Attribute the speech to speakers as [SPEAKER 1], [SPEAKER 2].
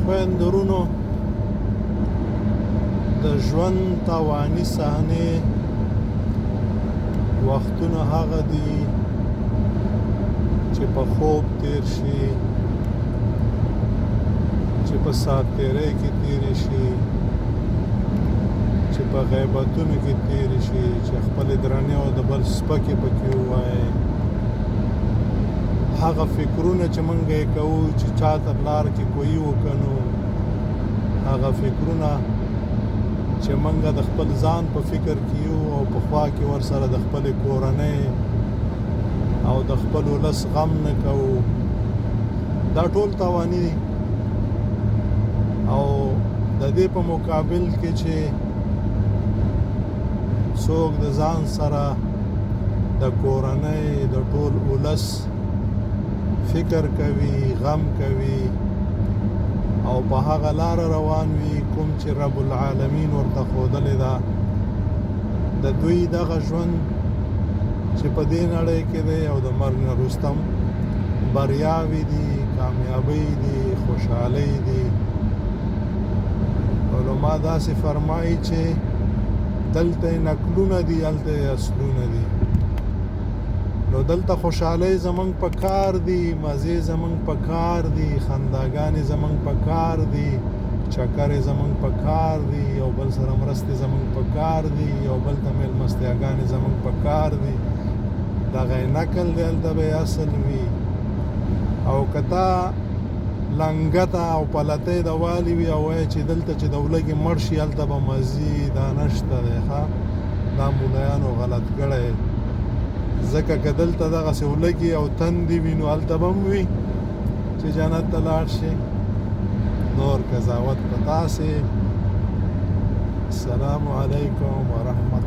[SPEAKER 1] خویندرونو د ژوند تاواني صحنې وختونه هغه دي چې په خوب تیر شي، چې په سات تیرۍ کې تیرې شي، چې په غیبتونو کې تیرې شي، چې خپلې درنې او د بل سپکې پکې ووایي. هغه فکرونه چې موږ یې کوو چې چا ته لار کې کوي وکنو، هغه فکرونه چې موږ د خپل ځان په فکر کې یو او په خوا کې ورسره د خپلې کورنۍ او د خپل ولس غم نه کوو، دا ټول تاواني دي. او د دې په مقابل کې چې څوک د ځان سره د کورنۍ د ټول ولس فکر کوي، غم کوي او په هغه لار روان وي کوم چې رب العالمین ورته ښودلې ده. د دوی دغه ژوند چې په دې نړۍ کې دی او د مرګ نه وروسته بریاوې دي، کامیابۍ دي، خوشحالۍ دي. علما داسې فرمایي چې دلته نقلونه دي، هلته اصلونه دي. نو دلته خوشحالۍ زمونږ په کار دي، مزې زمونږ په کار دي، خنداګانې زمونږ په کار دي، چکرې زمونږ په کار دي، یو بل سره مرستې زمونږ په کار دي، یو بل ته میلمستیاګانې زمونږ په کار دي. دغه نقل دی هلته به اصل وي. او که تا لنګته او پلتۍ د والي وي او وایي چې دلته چې د ولږې مړ شي هلته به مزي، دا نشته دی. دا مولایانو غلط کړی، ځکه که دلته دغسې ولږې او تندې وي نو هلته به هم وي چې جنت ته لاړ شي. نور قضاوت په تاسې. السلام علیکم ورحمت